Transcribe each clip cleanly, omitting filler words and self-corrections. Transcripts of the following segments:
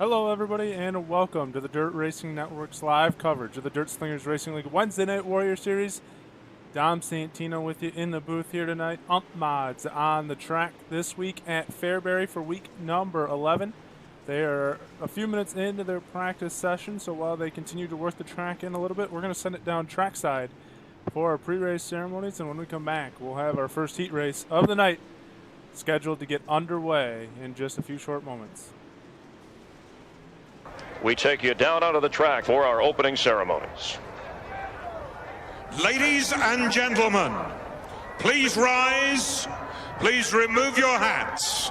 Hello everybody and welcome to the Dirt Racing Network's live coverage of the Dirt Slingers Racing League Wednesday Night Warrior Series. Dom Santino with you in the booth here tonight. UMP mods on the track this week at Fairbury for week number 11. They are a few minutes into their practice session, so while they continue to work the track in a little bit, we're going to send it down trackside for our pre-race ceremonies, and when we come back, we'll have our first heat race of the night scheduled to get underway in just a few short moments. We take you down onto the track for our opening ceremonies. Ladies and gentlemen, please rise. Please remove your hats.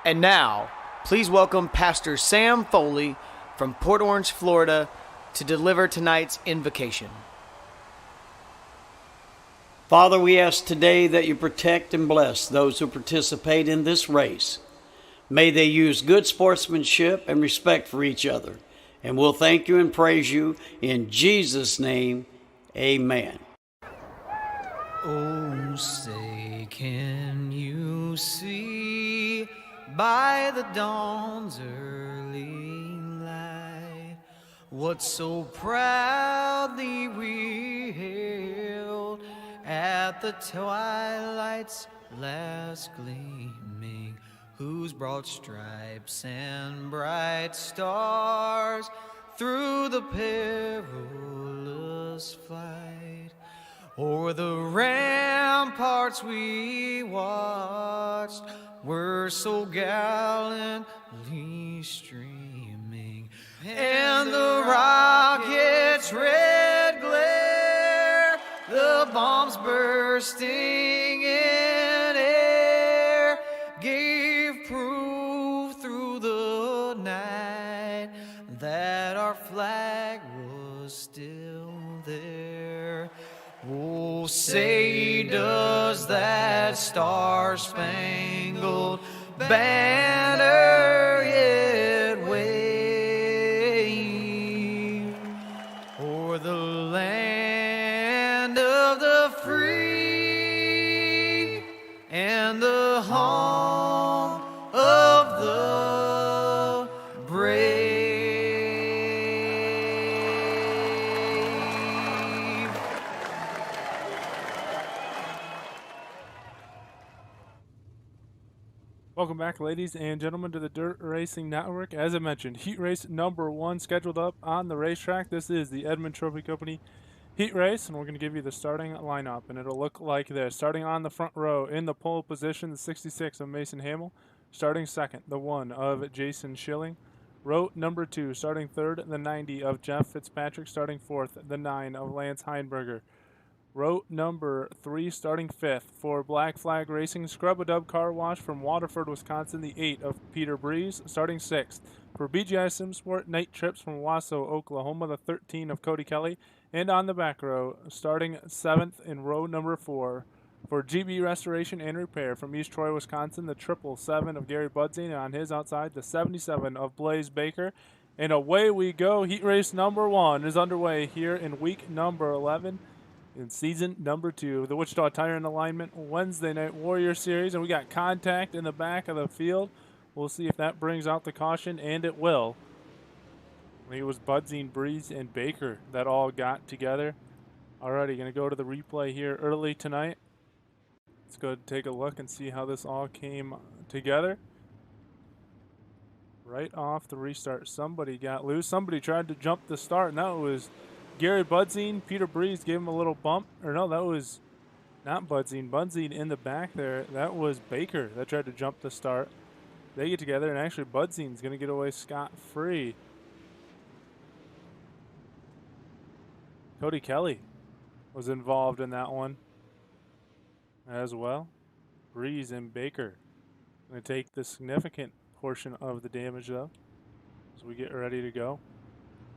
And now, please welcome Pastor Sam Foley from Port Orange, Florida, to deliver tonight's invocation. Father, we ask today that you protect and bless those who participate in this race. May they use good sportsmanship and respect for each other. And we'll thank you and praise you in Jesus' name. Amen. Oh, say, can you see by the dawn's early light what so proudly we hailed at the twilight's last gleaming, whose broad stripes and bright stars through the perilous fight o'er the ramparts we watched were so gallantly streaming, and the rocket's red glare, the bombs bursting in air, gave proof through the night that our flag was still there. Oh, say does that star-spangled banner yet wave o'er the land of the free and the home of the brave. Welcome back, ladies and gentlemen, to the Dirt Racing Network. As I mentioned, heat race number 1 scheduled up on the racetrack. This is the Edmond Trophy Company heat race, and we're going to give you the starting lineup, and it'll look like this. Starting on the front row in the pole position, the 66 of Mason Hamill. Starting second, the 1 of Jason Schilling. Row number 2, starting third, the 90 of Jeff Fitzpatrick. Starting fourth, the 9 of Lance Heinberger. Row number 3, starting 5th for Black Flag Racing, Scrub-A-Dub Car Wash from Waterford, Wisconsin, the 8 of Peter Breeze. Starting 6th for BGI SimSport Night Trips from Wasso, Oklahoma, the 13 of Cody Kelly. And on the back row, starting 7th in row number 4 for GB Restoration and Repair from East Troy, Wisconsin, the 777 of Gary Budzine. And on his outside, the 77 of Blaze Baker. And away we go. Heat race number 1 is underway here in week number 11. In season number 2 of the Wichita Tire and Alignment Wednesday Night Warrior Series. And we got contact in the back of the field. We'll see if that brings out the caution, and it will. It was Budzine, Breeze, and Baker that all got together. Alrighty, going to go to the replay here early tonight. Let's go take a look and see how this all came together. Right off the restart, somebody got loose. Somebody tried to jump the start, and that was Gary Budzine. Peter Breeze gave him a little bump. Or no, that was not Budzine. Budzine in the back there. That was Baker that tried to jump the start. They get together, and actually Budzine's going to get away scot-free. Cody Kelly was involved in that one as well. Breeze and Baker going to take the significant portion of the damage, though, as we get ready to go.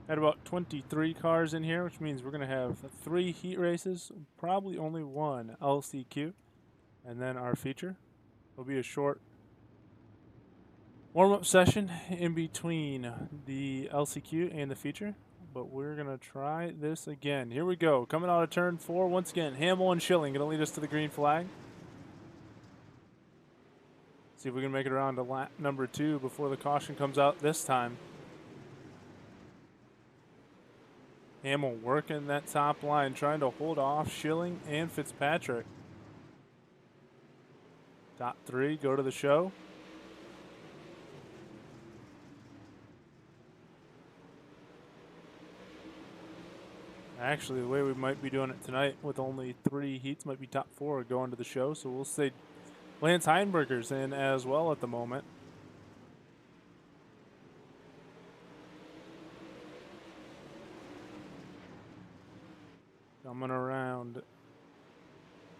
Had about 23 cars in here, which means we're going to have 3 heat races, probably only 1 LCQ, and then our feature. It'll be a short warm-up session in between the LCQ and the feature, but we're going to try this again. Here we go. Coming out of turn 4, once again, Hamill and Schilling going to lead us to the green flag. See if we can make it around to lap number 2 before the caution comes out this time. Hamill working that top line, trying to hold off Schilling and Fitzpatrick. Top 3 go to the show. Actually, the way we might be doing it tonight with only 3 heats might be top 4 going to the show. So we'll say Lance Heinberger's in as well at the moment. Coming around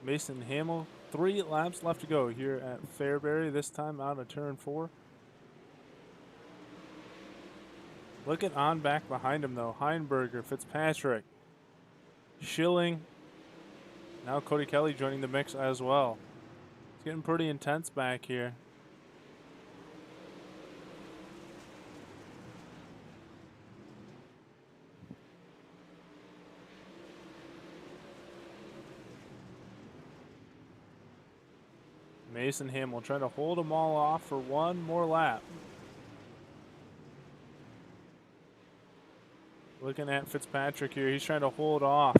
Mason Hamill. 3 laps left to go here at Fairbury, this time out of turn 4. Looking on back behind him though, Heinberger, Fitzpatrick, Schilling. Now Cody Kelly joining the mix as well. It's getting pretty intense back here. Mason Hamill trying to hold them all off for one more lap. Looking at Fitzpatrick here, he's trying to hold off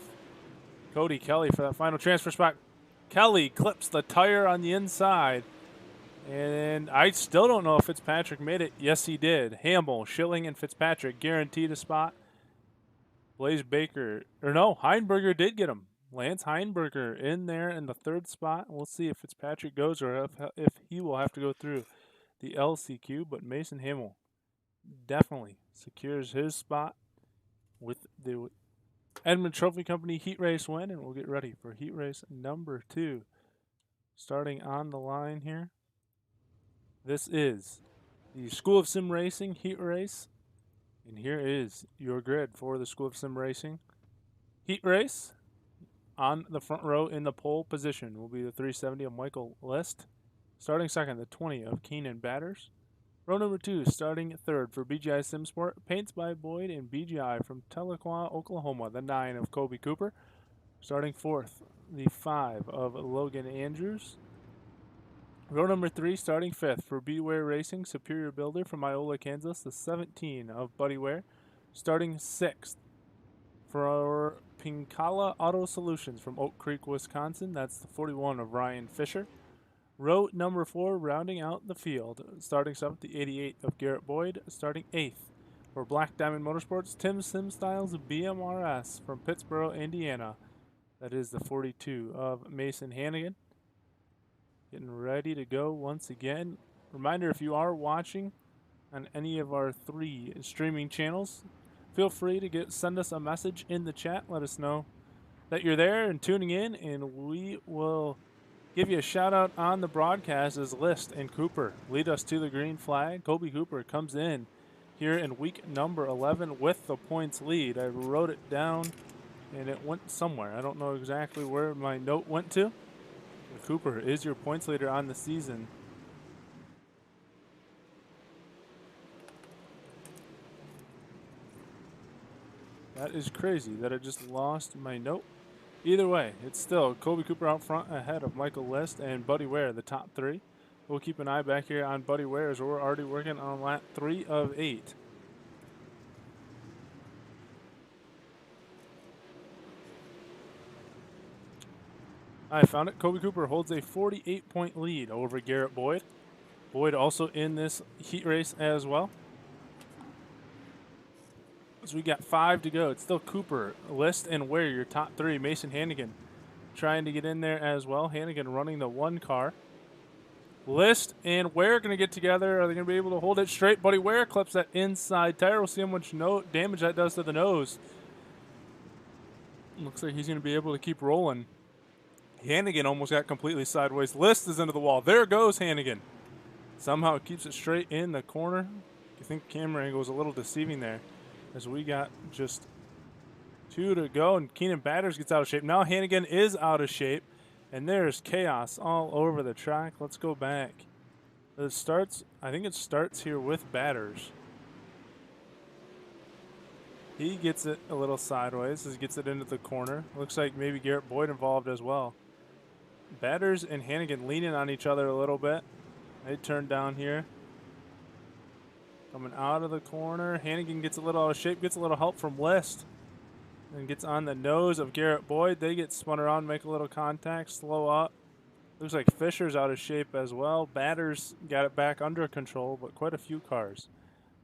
Cody Kelly for that final transfer spot. Kelly clips the tire on the inside. And I still don't know if Fitzpatrick made it. Yes, he did. Hamill, Schilling, and Fitzpatrick guaranteed a spot. Blaze Baker, or no, Heinberger did get him. Lance Heinberger in there in the 3rd spot. We'll see if Fitzpatrick goes or if he will have to go through the LCQ. But Mason Hamill definitely secures his spot with the Edmond Trophy Company heat race win. And we'll get ready for heat race number 2. Starting on the line here. This is the School of Sim Racing heat race. And here is your grid for the School of Sim Racing heat race. On the front row in the pole position will be the 370 of Michael List. Starting second, the 20 of Keenan Batters. Row number 2, starting third for BGI Simsport, Paints by Boyd and BGI from Tahlequah, Oklahoma, the 9 of Kobe Cooper. Starting fourth, the 5 of Logan Andrews. Row number 3, starting fifth for Beware Racing, Superior Builder from Iola, Kansas, the 17 of Buddy Ware. Starting sixth for Pinkala Auto Solutions from Oak Creek, Wisconsin. That's the 41 of Ryan Fisher. Row number 4, rounding out the field. Starting 7th, the 88 of Garrett Boyd. Starting 8th for Black Diamond Motorsports, Tim Simstyles of BMRS from Pittsboro, Indiana. That is the 42 of Mason Hannigan. Getting ready to go once again. Reminder, if you are watching on any of our 3 streaming channels, feel free to send us a message in the chat. Let us know that you're there and tuning in, and we will give you a shout out on the broadcast as List and Cooper lead us to the green flag. Kobe Cooper comes in here in week number 11 with the points lead. I wrote it down and it went somewhere. I don't know exactly where my note went to. Cooper is your points leader on the season. That is crazy that I just lost my note. Either way, it's still Kobe Cooper out front ahead of Michael List and Buddy Ware, the top 3. We'll keep an eye back here on Buddy Ware as we're already working on lap 3 of 8. I found it. Kobe Cooper holds a 48-point lead over Garrett Boyd. Boyd also in this heat race as well. So we got 5 to go. It's still Cooper, List, and Ware, your top 3. Mason Hannigan trying to get in there as well. Hannigan running the 1 car. List and Ware going to get together. Are they going to be able to hold it straight? Buddy Ware clips that inside tire. We'll see how much damage that does to the nose. Looks like he's going to be able to keep rolling. Hannigan almost got completely sideways. List is into the wall. There goes Hannigan. Somehow it keeps it straight in the corner. I think camera angle was a little deceiving there as we got just 2 to go. And Keenan Batters gets out of shape. Now Hannigan is out of shape. And there's chaos all over the track. Let's go back. It starts, I think it starts here with Batters. He gets it a little sideways as he gets it into the corner. Looks like maybe Garrett Boyd involved as well. Batters and Hannigan leaning on each other a little bit. They turn down here. Coming out of the corner. Hannigan gets a little out of shape, gets a little help from List. And gets on the nose of Garrett Boyd. They get spun around, make a little contact, slow up. Looks like Fisher's out of shape as well. Batters got it back under control, but quite a few cars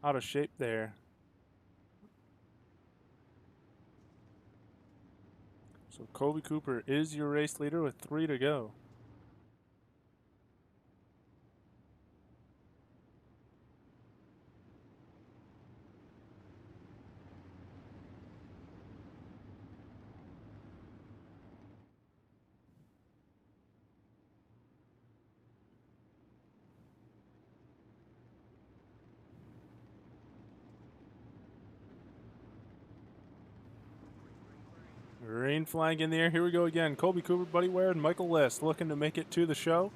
out of shape there. So Colby Cooper is your race leader with 3 to go. Green flag in the air. Here we go again. Colby Cooper, Buddy Ware, and Michael List looking to make it to the show.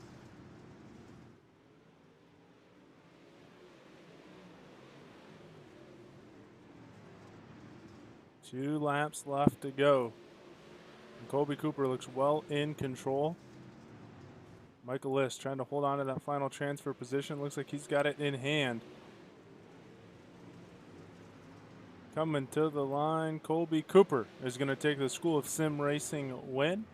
Two laps left to go. And Colby Cooper looks well in control. Michael List trying to hold on to that final transfer position. Looks like he's got it in hand. Coming to the line, Colby Cooper is going to take the School of Sim Racing win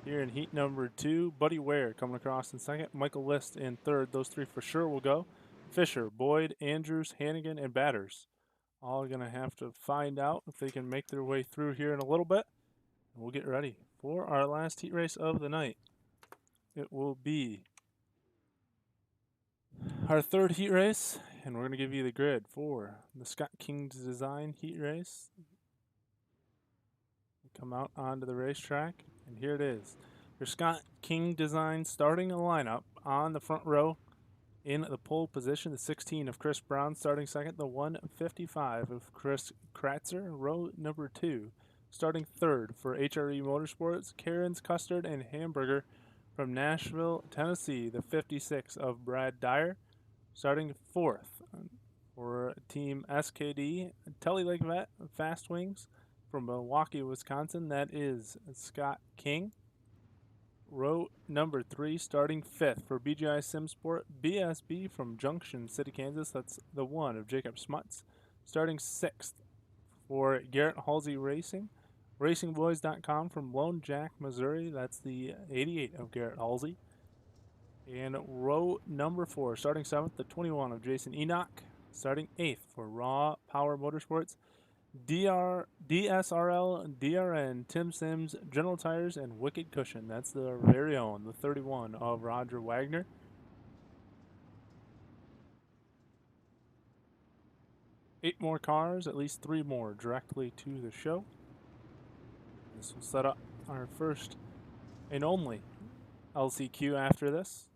here in heat number 2. Buddy Ware coming across in second. Michael List in third. Those 3 for sure will go. Fisher, Boyd, Andrews, Hannigan, and Batters all going to have to find out if they can make their way through here in a little bit. And we'll get ready for our last heat race of the night. It will be our 3rd heat race, and we're going to give you the grid for the Scott King's Design heat race. Come out onto the racetrack, and here it is. Your Scott King Design starting a lineup on the front row in the pole position. The 16 of Chris Brown starting second. The 155 of Chris Kratzer, row number 2. Starting third for HRE Motorsports, Karen's Custard and Hamburger from Nashville, Tennessee. The 56 of Brad Dyer. Starting fourth for Team SKD, Telly Lake Vet, Fast Wings from Milwaukee, Wisconsin. That is Scott King. Row number 3, starting 5th for BGI Simsport, BSB from Junction City, Kansas. That's the 1 of Jacob Smuts. Starting 6th for Garrett Halsey Racing, RacingBoys.com from Lone Jack, Missouri. That's the 88 of Garrett Halsey. And row number 4, starting 7th, the 21 of Jason Enoch. Starting 8th for Raw Power Motorsports, DSRL, DRN, Tim Sims, General Tires, and Wicked Cushion. That's the very own, the 31 of Roger Wagner. Eight more cars, at least 3 more directly to the show. This will set up our first and only LCQ after this.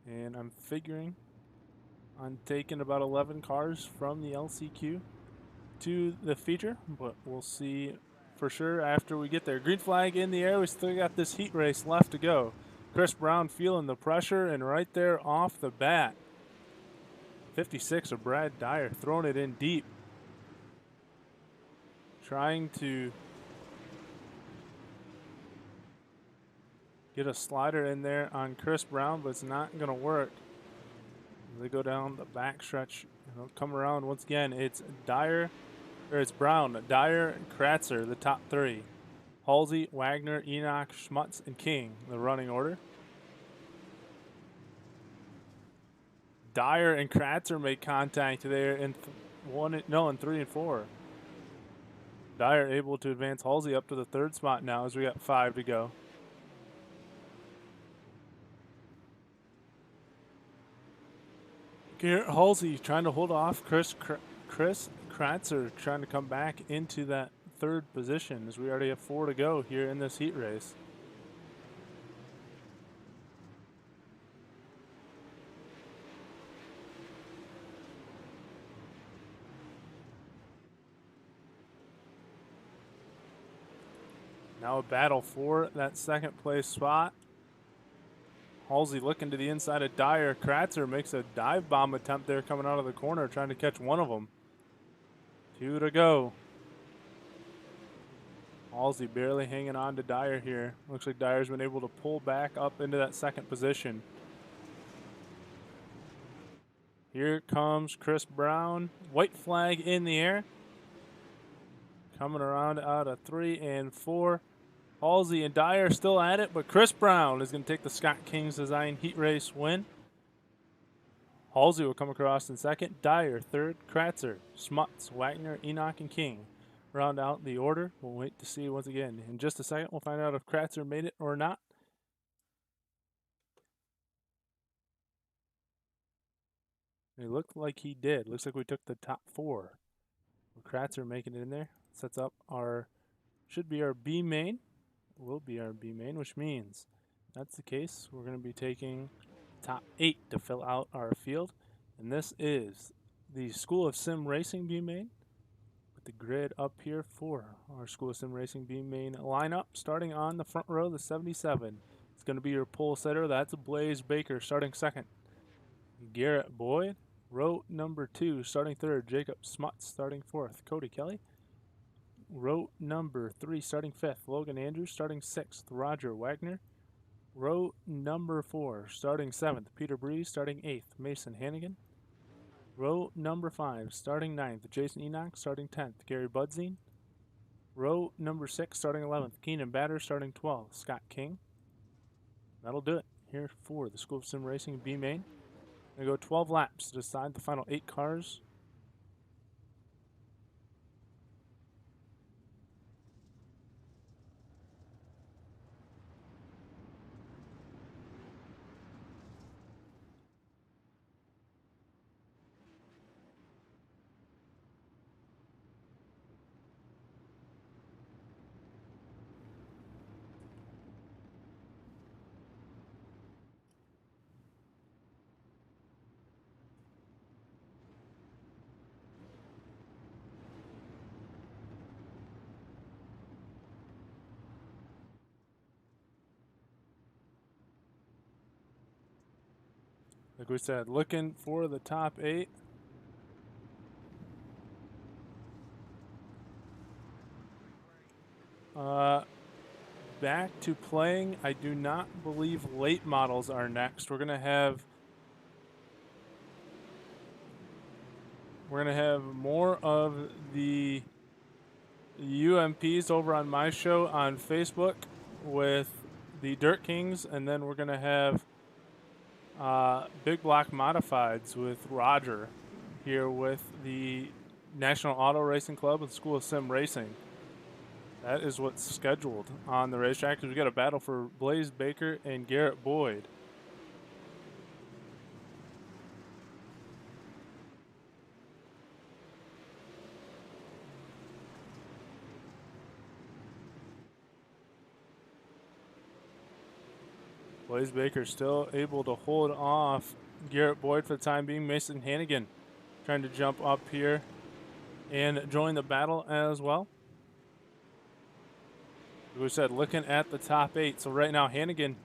And I'm figuring on taking about 11 cars from the LCQ to the feature, but we'll see for sure after we get there. Green flag in the air. We still got this heat race left to go. Chris Brown feeling the pressure, and right there off the bat, 56 of Brad Dyer throwing it in deep. Trying to get a slider in there on Chris Brown, but it's not going to work. They go down the back stretch. They'll come around once again. It's Brown, Dyer, and Kratzer, the top 3. Halsey, Wagner, Enoch, Schmutz, and King, the running order. Dyer and Kratzer make contact there in 3 and 4. Dyer able to advance Halsey up to the 3rd spot now as we got 5 to go. Garrett Halsey trying to hold off Chris Kratzer, trying to come back into that 3rd position as we already have 4 to go here in this heat race. Now a battle for that 2nd place spot. Halsey looking to the inside of Dyer. Kratzer makes a dive bomb attempt there coming out of the corner, trying to catch one of them. 2 to go. Halsey barely hanging on to Dyer here. Looks like Dyer's been able to pull back up into that second position. Here comes Chris Brown. White flag in the air. Coming around out of 3 and 4. Halsey and Dyer still at it, but Chris Brown is going to take the Scott King's Design Heat Race win. Halsey will come across in second. Dyer third. Kratzer, Smuts, Wagner, Enoch, and King round out the order. We'll wait to see once again. In just a second, we'll find out if Kratzer made it or not. It looked like he did. Looks like we took the top 4. Kratzer making it in there. Sets up our, should be our B main. Will be our B main, which means if that's the case, we're going to be taking top 8 to fill out our field. And this is the School of Sim Racing B main with the grid up here for our School of Sim Racing B main lineup. Starting on the front row, the 77. It's going to be your pole setter. That's Blaze Baker starting second. Garrett Boyd. Row number 2, starting third, Jacob Smuts, starting fourth, Cody Kelly. Row number 3, starting fifth, Logan Andrews, starting sixth, Roger Wagner. Row number 4, starting seventh, Peter Breeze, starting eighth, Mason Hannigan. Row number 5, starting ninth, Jason Enoch, starting 10th, Gary Budzine. Row number 6, starting 11th, Keenan Batter, starting 12th, Scott King. That'll do it here for the School of Sim Racing B main. They go 12 laps to decide the final 8 cars. Like we said, looking for the top 8. Back to playing. I do not believe late models are next. We're gonna have more of the UMPs over on my show on Facebook with the Dirt Kings, and then we're gonna have Big Block Modifieds with Roger here with the National Auto Racing Club and School of Sim Racing. That is what's scheduled on the racetrack. We got a battle for Blaze Baker and Garrett Boyd. Blaze Baker still able to hold off Garrett Boyd for the time being. Mason Hannigan trying to jump up here and join the battle as well. Like we said, looking at the top 8. So right now Hannigan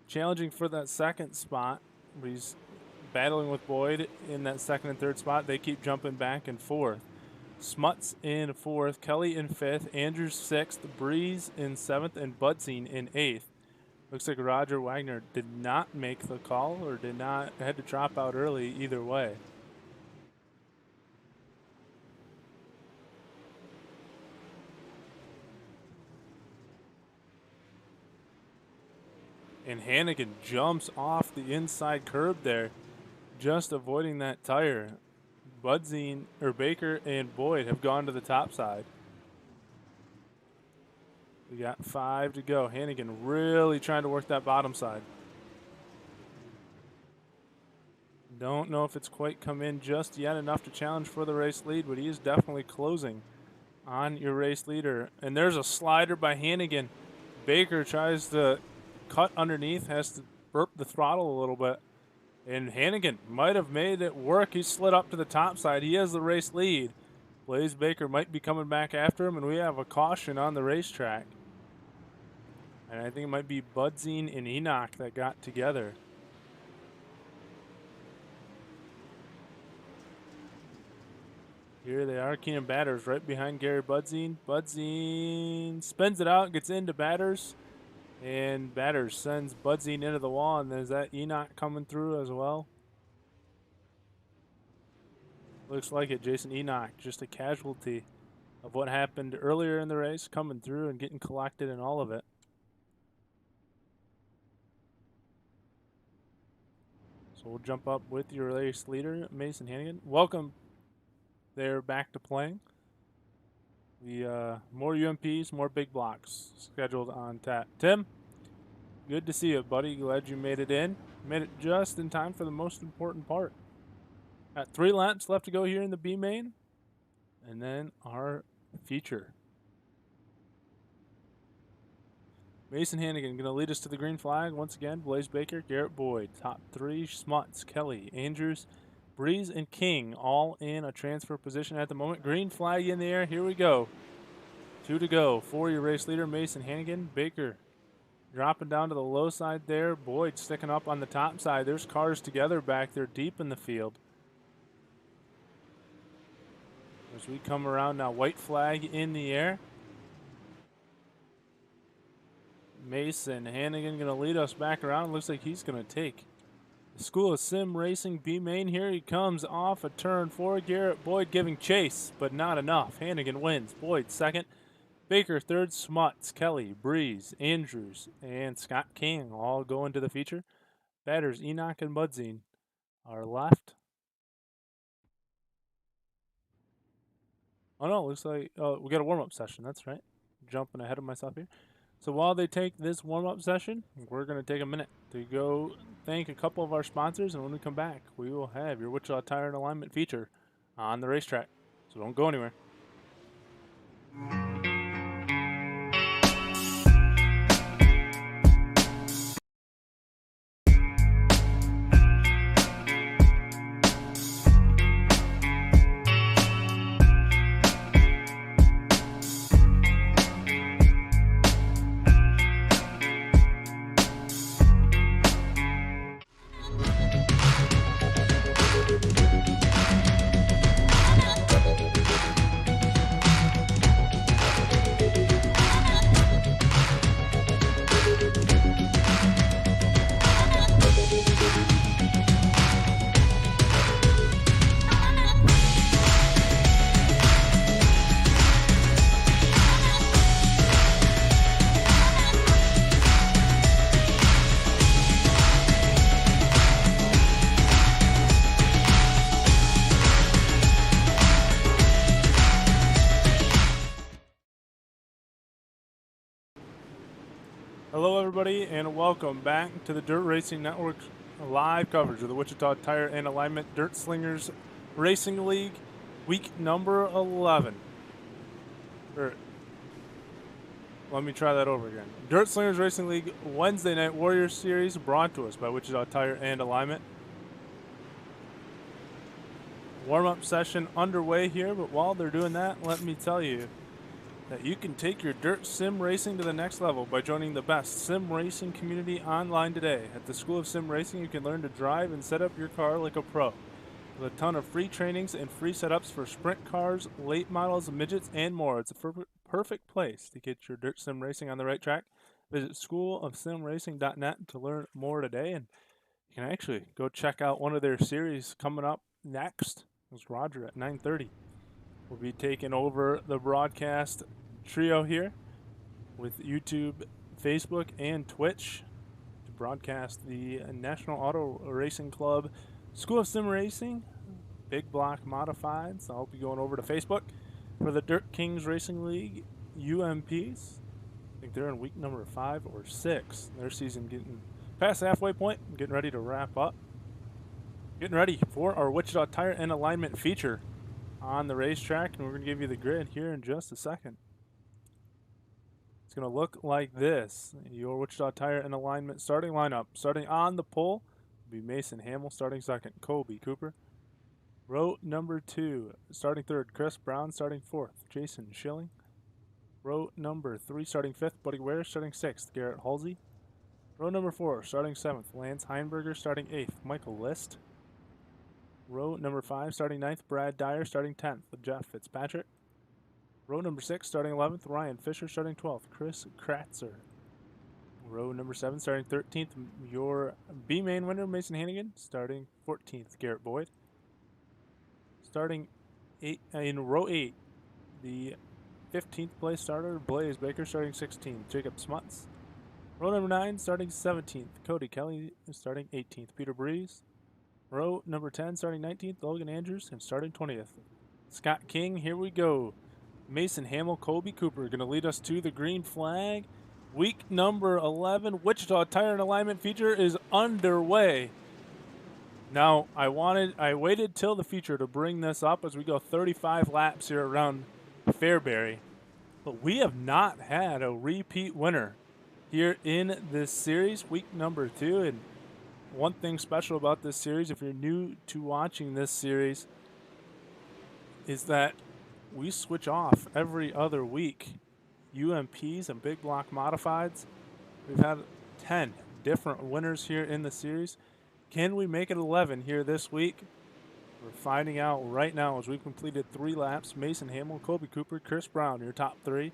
challenging for that second spot. He's battling with Boyd in that second and third spot. They keep jumping back and forth. Smuts in 4th, Kelly in 5th, Andrews 6th, Breeze in 7th, and Budzine in 8th. Looks like Roger Wagner did not make the call or had to drop out early either way. And Hannigan jumps off the inside curb there, just avoiding that tire. Budzine, or Baker and Boyd have gone to the top side. We got 5 to go. Hannigan really trying to work that bottom side. Don't know if it's quite come in just yet enough to challenge for the race lead, but he is definitely closing on your race leader. And there's a slider by Hannigan. Baker tries to cut underneath, has to burp the throttle a little bit. And Hannigan might have made it work. He slid up to the top side. He has the race lead. Blaze Baker might be coming back after him, and we have a caution on the racetrack. And I think it might be Budzine and Enoch that got together. Here they are, Keenan Batters right behind Gary Budzine. Budzine spins it out, gets into Batters, and Batters sends Budzine into the wall, and there's that Enoch coming through as well. Looks like it, Jason Enoch, just a casualty of what happened earlier in the race, coming through and getting collected in all of it. So we'll jump up with your race leader, Mason Hannigan. Welcome there back to playing. The more UMPs, more big blocks scheduled on tap. Tim, good to see you, buddy. Glad you made it in. Made it just in time for the most important part. Got 3 laps left to go here in the B main, and then our feature. Mason Hannigan going to lead us to the green flag once again. Blaze Baker, Garrett Boyd, top 3, Smuts, Kelly, Andrews, Breeze, and King all in a transfer position at the moment. Green flag in the air. Here we go. 2 to go for your race leader, Mason Hannigan. Baker dropping down to the low side there. Boyd sticking up on the top side. There's cars together back there deep in the field. As we come around now, white flag in the air. Mason Hannigan going to lead us back around. Looks like he's going to take the School of Sim Racing B main. Here he comes off a turn 4. Garrett Boyd giving chase, but not enough. Hannigan wins. Boyd second. Baker third. Smuts, Kelly, Breeze, Andrews, and Scott King all go into the feature. Batters Enoch and Budzine are left. Oh no, looks like we got a warm-up session. That's right. Jumping ahead of myself here. So while they take this warm-up session, we're going to take a minute to go thank a couple of our sponsors, and when we come back, we will have your Wichita Tire and Alignment feature on the racetrack. So don't go anywhere. Hello everybody and welcome back to the Dirt Racing Network live coverage of the Wichita Tire and Alignment Dirt Slingers Racing League week number 11. Let me try that over again. Dirt Slingers Racing League Wednesday Night Warrior Series brought to us by Wichita Tire and Alignment. Warm-up session underway here, but while they're doing that, let me tell you that you can take your dirt sim racing to the next level by joining the best sim racing community online today. At the School of Sim Racing, you can learn to drive and set up your car like a pro. With a ton of free trainings and free setups for sprint cars, late models, midgets, and more. It's a perfect place to get your dirt sim racing on the right track. Visit schoolofsimracing.net to learn more today, and you can actually go check out one of their series coming up next. It's Roger at 9:30. We'll be taking over the broadcast trio here with YouTube, Facebook, and Twitch to broadcast the National Auto Racing Club School of Sim Racing Big Block Modifieds. I'll be going over to Facebook for the Dirt Kings Racing League UMPs. I think they're in week number 5 or 6. Their season getting past the halfway point, getting ready to wrap up. Getting ready for our Wichita Tire and Alignment feature on the racetrack, and we're going to give you the grid here in just a second. It's going to look like this. Your Wichita Tire and Alignment starting lineup. Starting on the pole will be Mason Hamill, starting second, Colby Cooper. Row number 2, starting third, Chris Brown, starting fourth, Jason Schilling. Row number 3, starting fifth, Buddy Ware, starting sixth, Garrett Halsey. Row number 4, starting seventh, Lance Heinberger, starting eighth, Michael List. Row number 5, starting 9th, Brad Dyer, starting 10th, Jeff Fitzpatrick. Row number 6, starting 11th, Ryan Fisher, starting 12th, Chris Kratzer. Row number 7, starting 13th, your B-main winner, Mason Hannigan, starting 14th, Garrett Boyd. Starting in row 8, the 15th place starter, Blaze Baker, starting 16th, Jacob Smuts. Row number 9, starting 17th, Cody Kelly, starting 18th, Peter Breeze. Row number 10, starting 19th, Logan Andrews, and starting 20th, Scott King. Here we go. Mason Hamill, Colby Cooper going to lead us to the green flag. Week number 11, Wichita Tire and Alignment feature is underway. Now, I waited till the feature to bring this up as we go 35 laps here around Fairbury. But we have not had a repeat winner here in this series, week number 2. And one thing special about this series, if you're new to watching this series, is that we switch off every other week. UMPs and big block modifieds. We've had 10 different winners here in the series. Can we make it 11 here this week? We're finding out right now as we've completed 3 laps. Mason Hamill, Colby Cooper, Chris Brown, your top 3.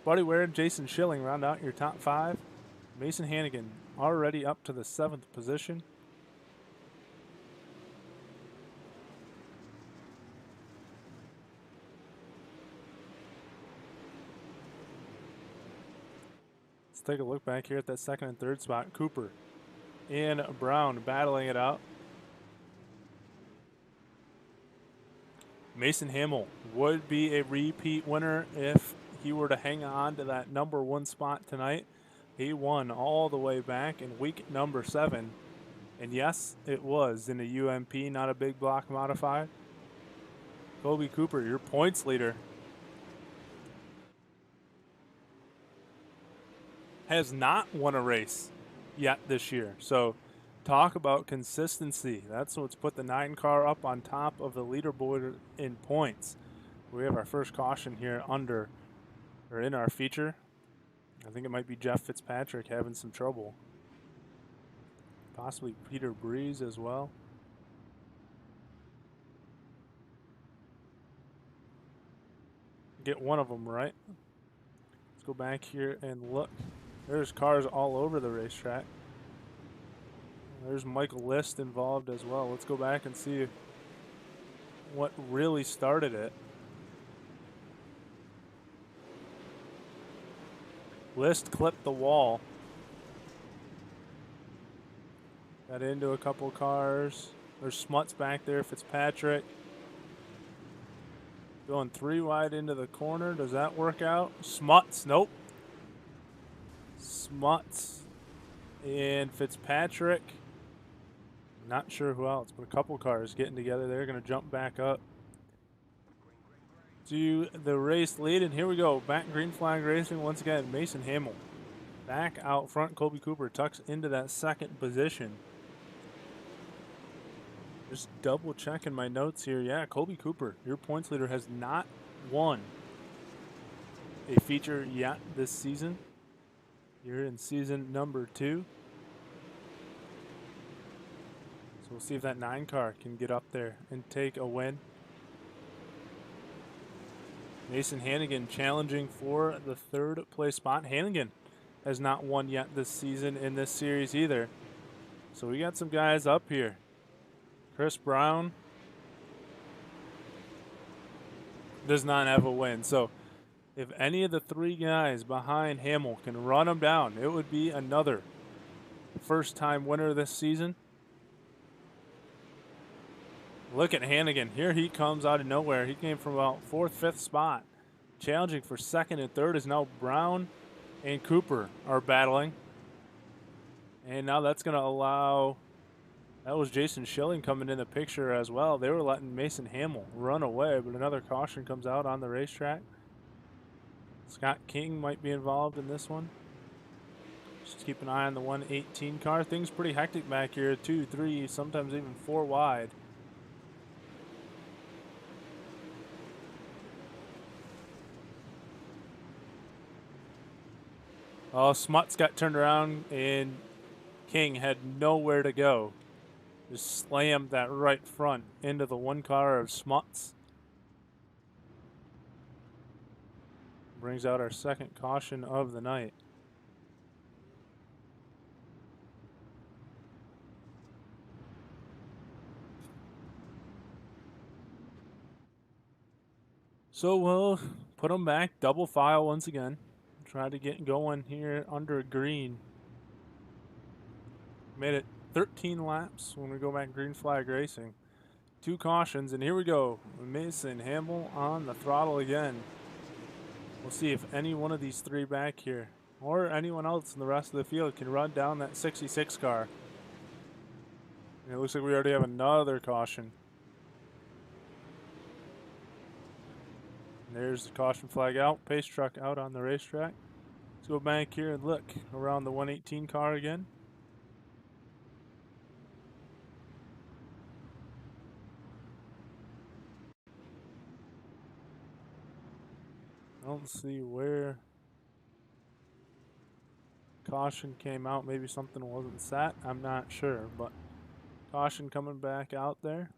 Buddy Ware and Jason Schilling round out your top 5. Mason Hannigan already up to the 7th position. Let's take a look back here at that 2nd and 3rd spot. Cooper and Brown battling it out. Mason Hamill would be a repeat winner if he were to hang on to that number 1 spot tonight. He won all the way back in week number 7. And yes, it was in a UMP, not a big block modified. Colby Cooper, your points leader, has not won a race yet this year. So talk about consistency. That's what's put the 9 car up on top of the leaderboard in points. We have our first caution here in our feature. I think it might be Jeff Fitzpatrick having some trouble. Possibly Peter Breeze as well. Get one of them right. Let's go back here and look. There's cars all over the racetrack. There's Michael List involved as well. Let's go back and see what really started it. List clipped the wall. Got into a couple cars. There's Smuts back there, Fitzpatrick. Going 3 wide into the corner. Does that work out? Smuts, nope. Smuts and Fitzpatrick. Not sure who else, but a couple cars getting together. They're going to jump back up to the race lead. And here we go. Back green flag racing once again. Mason Hamill back out front. Colby Cooper tucks into that 2nd position. Just double checking my notes here. Yeah, Colby Cooper, your points leader, has not won a feature yet this season. You're in season number 2. So we'll see if that 9 car can get up there and take a win. Mason Hannigan challenging for the 3rd place spot. Hannigan has not won yet this season in this series either. So we got some guys up here. Chris Brown does not have a win. So if any of the 3 guys behind Hamill can run him down, it would be another first-time winner this season. Look at Hannigan. Here he comes out of nowhere. He came from about 4th, 5th spot. Challenging for 2nd and 3rd is now Brown and Cooper are battling. And now that's going to allow... That was Jason Schilling coming in the picture as well. They were letting Mason Hamill run away, but another caution comes out on the racetrack. Scott King might be involved in this one. Just keep an eye on the 118 car. Things pretty hectic back here. 2, 3, sometimes even 4 wide. Oh, Smuts got turned around and King had nowhere to go. just slammed that right front into the one car of Smuts. Brings out our second caution of the night. So we'll put them back, double file once again. Try to get going here under green. Made it 13 laps when we go back green flag racing. 2 cautions, and here we go. Mason Hamill on the throttle again. We'll see if any one of these 3 back here, or anyone else in the rest of the field, can run down that 66 car. And it looks like we already have another caution. And there's the caution flag out. Pace truck out on the racetrack. Let's go back here and look around the 118 car again. I don't see where caution came out. Maybe something wasn't set. I'm not sure, but caution coming back out there.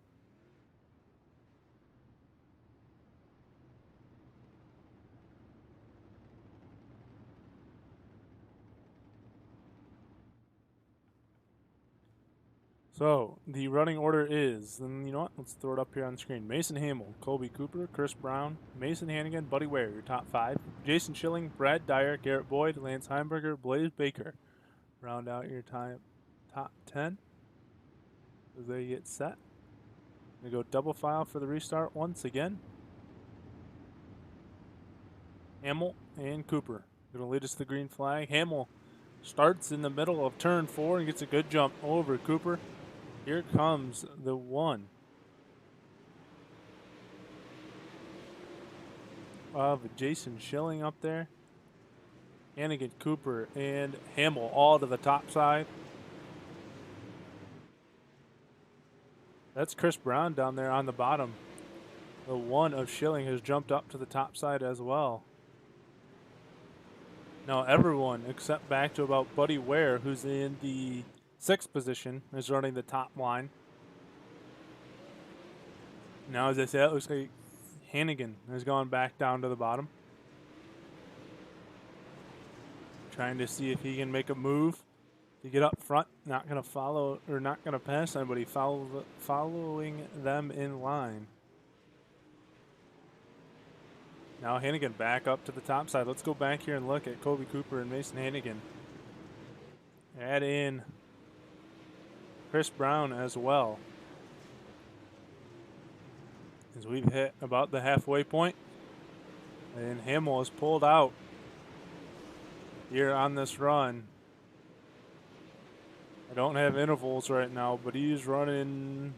So the running order is, and you know what? Let's throw it up here on the screen. Mason Hamill, Colby Cooper, Chris Brown, Mason Hannigan, Buddy Ware, your top 5. Jason Schilling, Brad Dyer, Garrett Boyd, Lance Heimberger, Blaze Baker. Round out your top 10 as they get set. We go double file for the restart once again. Hamill and Cooper going to lead us to the green flag. Hamill starts in the middle of turn 4 and gets a good jump over Cooper. Here comes the 1 of Jason Schilling up there. Hannigan, Cooper, and Hamill all to the top side. That's Chris Brown down there on the bottom. The 1 of Schilling has jumped up to the top side as well. Now everyone except back to about Buddy Ware, who's in the 6th position, is running the top line. Now, as I said, it looks like Hannigan has gone back down to the bottom. Trying to see if he can make a move to get up front. Not going to follow, or not going to pass anybody, following them in line. Now Hannigan back up to the top side. Let's go back here and look at Colby Cooper and Mason Hannigan. Add in Chris Brown as well. As we've hit about the halfway point, and Hamill is pulled out here on this run. I don't have intervals right now, but he's running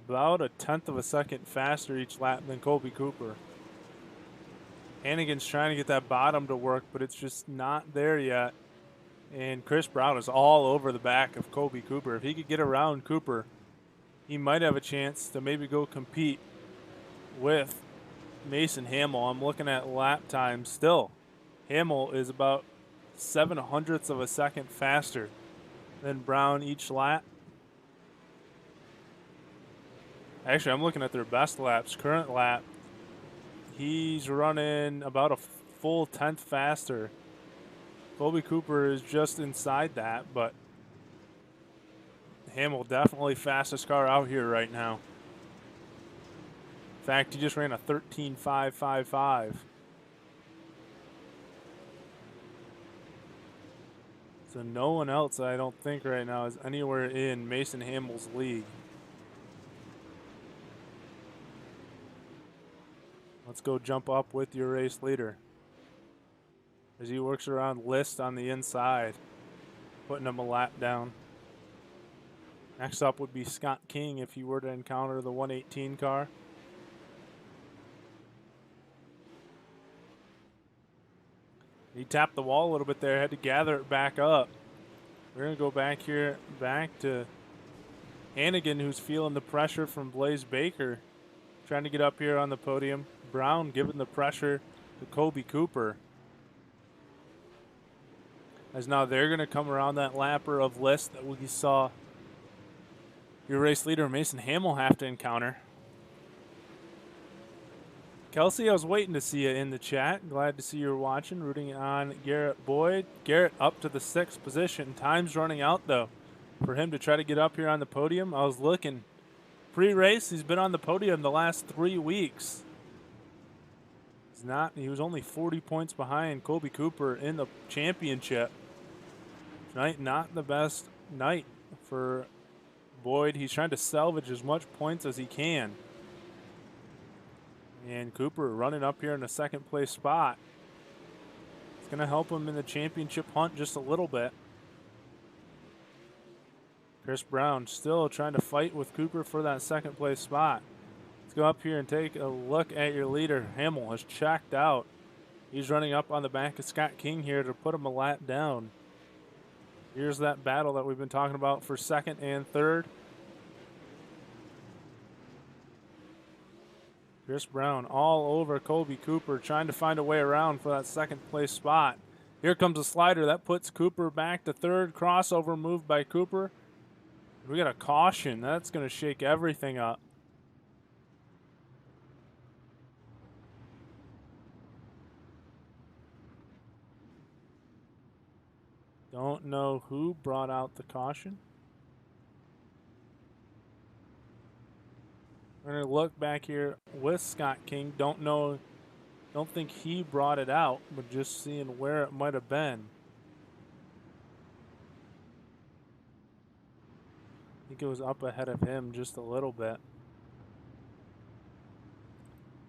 about a 1/10 of a second faster each lap than Colby Cooper. Hannigan's trying to get that bottom to work, but it's just not there yet. And Chris Brown is all over the back of Colby Cooper. If he could get around Cooper, he might have a chance to maybe go compete with Mason Hamill. I'm looking at lap time still. Hamill is about 0.07 of a second faster than Brown each lap. Actually, I'm looking at their best laps. Current lap, he's running about a full 1/10 faster. Colby Cooper is just inside that, but Hamill definitely fastest car out here right now. In fact, he just ran a 13.555. So no one else, I don't think, right now is anywhere in Mason Hamill's league. Let's go jump up with your race leader as he works around List on the inside, putting him a lap down. Next up would be Scott King if he were to encounter the 118 car. He tapped the wall a little bit there, had to gather it back up. We're going to go back here, back to Hannigan, who's feeling the pressure from Blaze Baker, trying to get up here on the podium. Brown giving the pressure to Colby Cooper. As now they're going to come around that lapper of List that we saw your race leader, Mason Hamill, have to encounter. Kelsey, I was waiting to see you in the chat. Glad to see you're watching, rooting on Garrett Boyd. Garrett up to the 6th position. Time's running out, though, for him to try to get up here on the podium. I was looking. Pre-race, he's been on the podium the last 3 weeks. He was only 40 points behind Colby Cooper in the championship. Tonight, not the best night for Boyd. He's trying to salvage as much points as he can. And Cooper running up here in a 2nd place spot. It's going to help him in the championship hunt just a little bit. Chris Brown still trying to fight with Cooper for that 2nd place spot. Let's go up here and take a look at your leader. Hamill has checked out. He's running up on the back of Scott King here to put him a lap down. Here's that battle that we've been talking about for 2nd and 3rd. Chris Brown all over Colby Cooper, trying to find a way around for that 2nd place spot. Here comes a slider. That puts Cooper back to 3rd. Crossover move by Cooper. We got a caution. That's going to shake everything up. Don't know who brought out the caution. We're going to look back here with Scott King. Don't think he brought it out, but just seeing where it might have been. I think it was up ahead of him just a little bit.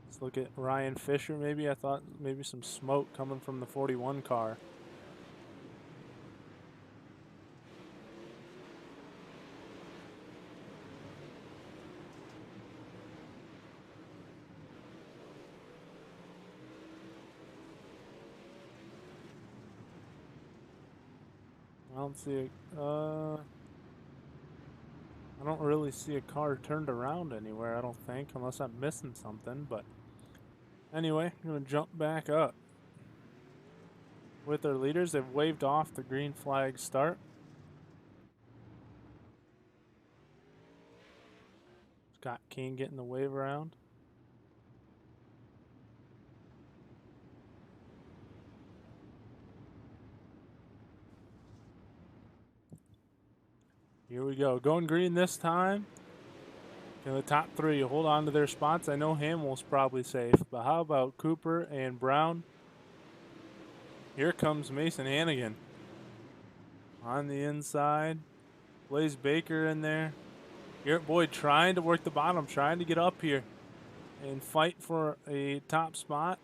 Let's look at Ryan Fisher maybe. I thought maybe some smoke coming from the 41 car. I don't see it. I don't really see a car turned around anywhere, I don't think, unless I'm missing something. But anyway, I'm going to jump back up. With our leaders, they've waved off the green flag start. Scott King getting the wave around. Here we go. Going green this time. Can the top 3 hold on to their spots? I know Hamill's probably safe, but how about Cooper and Brown? Here comes Mason Hannigan on the inside. Blaze Baker in there. Garrett Boyd trying to work the bottom, trying to get up here and fight for a top spot.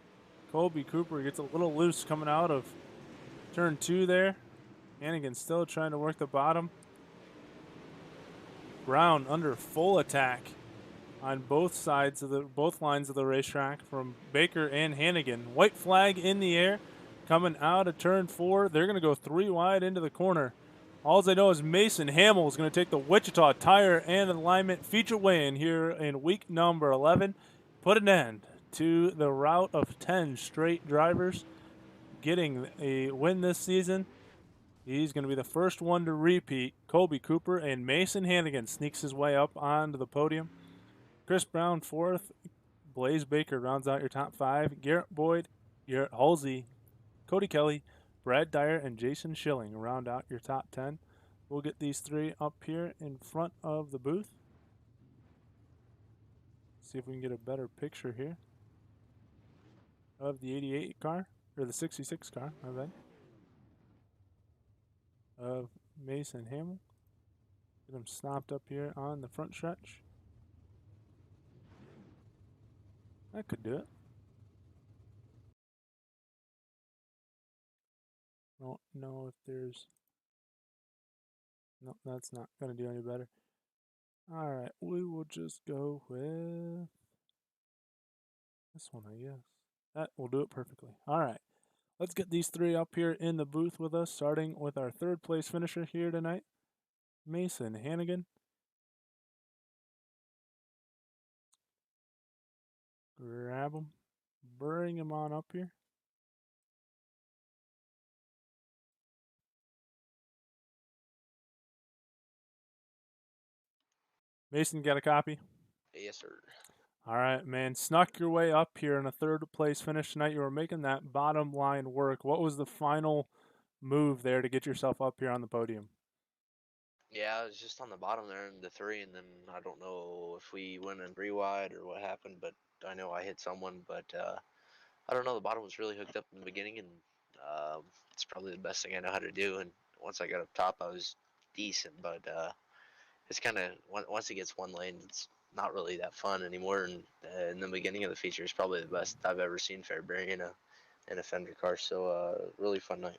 Colby Cooper gets a little loose coming out of turn 2 there. Hannigan still trying to work the bottom. Brown under full attack on both lines of the racetrack from Baker and Hannigan. White flag in the air coming out of turn 4. They're going to go 3 wide into the corner. All I know is Mason Hamill is going to take the Wichita Tire and Alignment feature win here in week number 11. Put an end to the route of 10 straight drivers getting a win this season. He's going to be the first one to repeat. Colby Cooper and Mason Hannigan sneaks his way up onto the podium. Chris Brown 4th. Blaze Baker rounds out your top 5. Garrett Boyd, Garrett Halsey, Cody Kelly, Brad Dyer, and Jason Schilling round out your top 10. We'll get these 3 up here in front of the booth. See if we can get a better picture here of the 88 car, or the 66 car, my bad. Of Mason Hamill. Get him stopped up here on the front stretch. That could do it. Don't know if there's... Nope, that's not going to do any better. Alright, we will just go with this one, I guess. That will do it perfectly. Alright. Let's get these 3 up here in the booth with us, starting with our 3rd place finisher here tonight, Mason Hannigan. Grab him, bring him on up here. Mason, got a copy? Yes, sir. All right, man. Snuck your way up here in a third-place finish tonight. You were making that bottom line work. What was the final move there to get yourself up here on the podium? Yeah, I was just on the bottom there in the 3, and then I don't know if we went in 3 wide or what happened, but I know I hit someone, but I don't know. The bottom was really hooked up in the beginning, and it's probably the best thing I know how to do. And once I got up top, I was decent, but it's kind of once it gets one lane, it's not really that fun anymore. And in the beginning of the feature, is probably the best I've ever seen Fairbury in a fender car. So really fun night.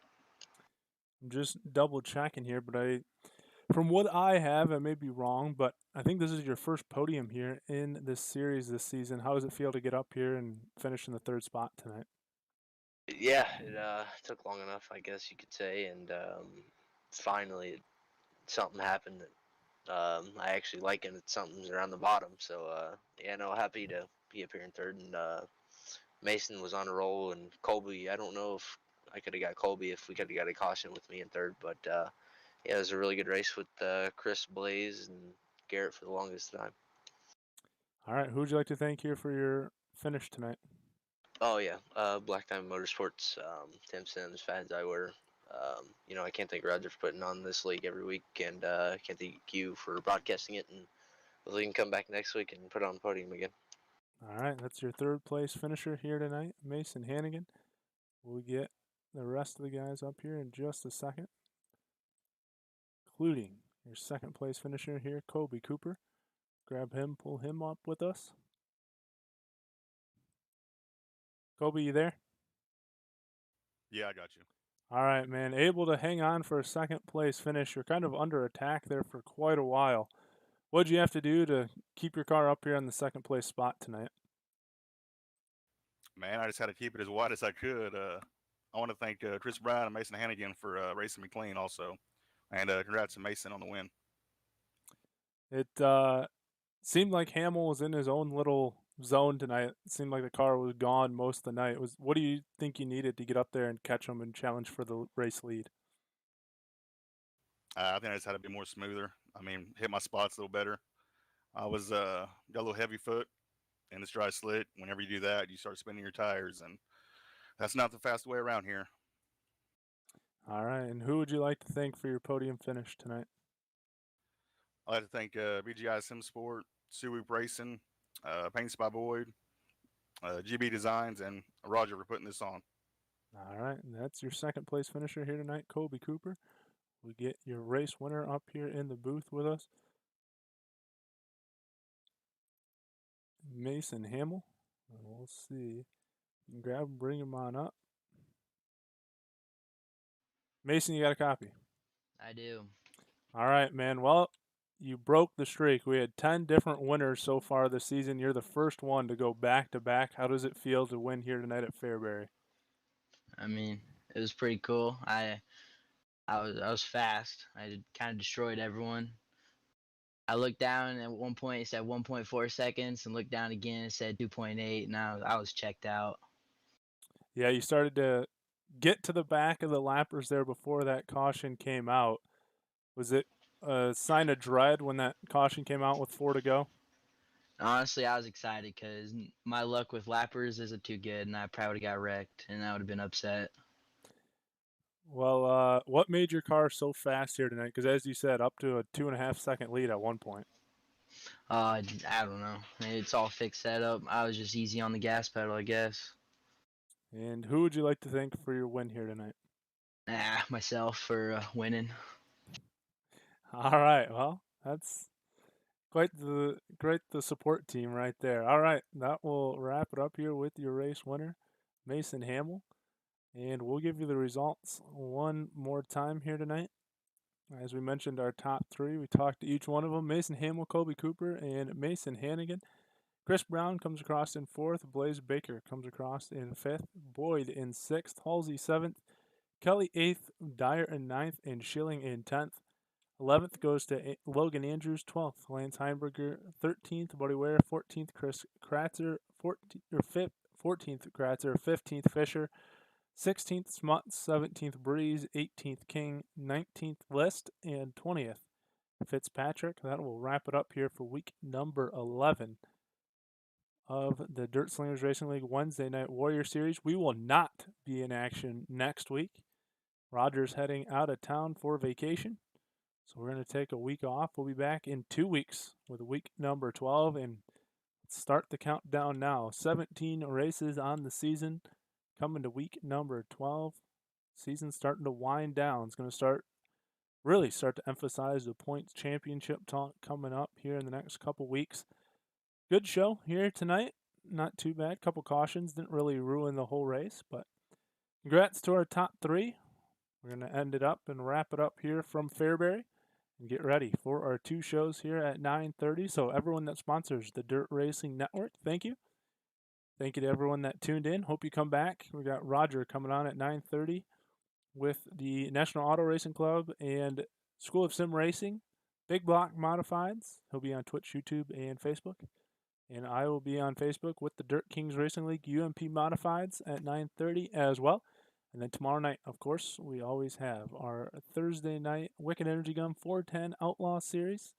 I'm just double checking here, but from what I have, I may be wrong, but I think this is your first podium here in this series this season. How does it feel to get up here and finish in the third spot tonight? Yeah, it took long enough, I guess you could say, and finally something happened that I actually like, and it's something's around the bottom. So yeah, no, happy to be up here in third, and Mason was on a roll, and Colby. I don't know if I could have got Colby if we could have got a caution with me in third, but yeah, it was a really good race with Chris, Blaze, and Garrett for the longest time. All right, who would you like to thank here for your finish tonight? Oh yeah, Black Diamond Motorsports, Tim Sims, Fads Eyewear. I can't thank Roger for putting on this league every week, and I can't thank you for broadcasting it. And hopefully, we can come back next week and put it on the podium again. All right, that's your third place finisher here tonight, Mason Hannigan. We'll get the rest of the guys up here in just a second, including your second place finisher here, Kobe Cooper. Grab him, pull him up with us. Kobe, you there? Yeah, I got you. All right, man. Able to hang on for a second place finish. You're kind of under attack there for quite a while. What'd you have to do to keep your car up here on the second place spot tonight? Man, I just had to keep it as wide as I could. I want to thank Chris Brown and Mason Hannigan for racing me clean also. And congrats to Mason on the win. It seemed like Hamill was in his own little zone tonight. It seemed like the car was gone most of the night. What do you think you needed to get up there and catch him and challenge for the race lead? I think I just had to be more smoother. I mean, hit my spots a little better. I was got a little heavy foot in this dry slick. Whenever you do that, you start spinning your tires, and that's not the fast way around here. All right, and who would you like to thank for your podium finish tonight? I'd like to thank BGI SimSport, Suwoop Racing, Paints by Boyd, GB Designs, and Roger for putting this on. All right, and that's your second place finisher here tonight, Kobe Cooper. We get your race winner up here in the booth with us, Mason Hamill. And we'll see. You can grab him, bring him on up. Mason, you got a copy? I do. All right, man. Well, you broke the streak. We had 10 different winners so far this season. You're the first one to go back-to-back. How does it feel to win here tonight at Fairbury? I mean, it was pretty cool. I was fast. I kind of destroyed everyone. I looked down at one point, it said 1.4 seconds, and looked down again, it said 2.8, and I was checked out. Yeah, you started to get to the back of the lappers there before that caution came out. Was it a sign of dread when that caution came out with 4 to go? Honestly, I was excited because my luck with lappers isn't too good, and I probably would have got wrecked, and I would have been upset. Well, what made your car so fast here tonight? Because as you said, up to a 2.5 second lead at one point. I don't know. It's all fixed setup. I was just easy on the gas pedal, I guess. And who would you like to thank for your win here tonight? Myself for winning. All right. Well, that's quite the support team right there. All right, that will wrap it up here with your race winner, Mason Hamill. And we'll give you the results one more time here tonight. As we mentioned, our top 3, we talked to each one of them. Mason Hamill, Kobe Cooper, and Mason Hannigan. Chris Brown comes across in 4th. Blaze Baker comes across in 5th. Boyd in 6th. Halsey 7th. Kelly 8th. Dyer in 9th. And Schilling in 10th. 11th goes to Logan Andrews. 12th, Lance Heinberger. 13th, Buddy Ware. 14th, Chris Kratzer. 14th, Kratzer. 15th, Fisher. 16th, Smuts. 17th, Breeze. 18th, King. 19th, List. And 20th, Fitzpatrick. That will wrap it up here for week number 11 of the Dirt Slingers Racing League Wednesday Night Warrior Series. We will not be in action next week. Roger's heading out of town for vacation, so we're going to take a week off. We'll be back in 2 weeks with week number 12, and start the countdown now. 17 races on the season, coming to week number 12. Season's starting to wind down. It's going to really start to emphasize the points championship talk coming up here in the next couple weeks. Good show here tonight. Not too bad. Couple cautions. Didn't really ruin the whole race, but congrats to our top 3. We're going to end it up and wrap it up here from Fairbury and get ready for our 2 shows here at 9:30. So everyone that sponsors the Dirt Racing Network, thank you. Thank you to everyone that tuned in. Hope you come back. We got Roger coming on at 9:30 with the National Auto Racing Club and School of Sim Racing, Big Block Modifieds. He'll be on Twitch, YouTube, and Facebook. And I will be on Facebook with the Dirt Kings Racing League UMP Modifieds at 9:30 as well. And then tomorrow night, of course, we always have our Thursday night Wicked Energy Gun 410 Outlaw Series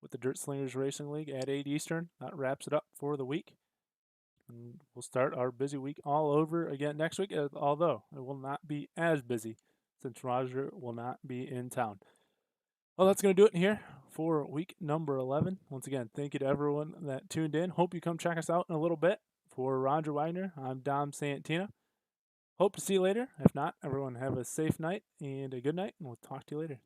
with the Dirt Slingers Racing League at 8 Eastern. That wraps it up for the week. And we'll start our busy week all over again next week, although it will not be as busy since Roger will not be in town. Well, that's going to do it here for week number 11. Once again, thank you to everyone that tuned in. Hope you come check us out in a little bit. For Roger Wagner, I'm Dom Santina. Hope to see you later. If not, everyone have a safe night and a good night, and we'll talk to you later.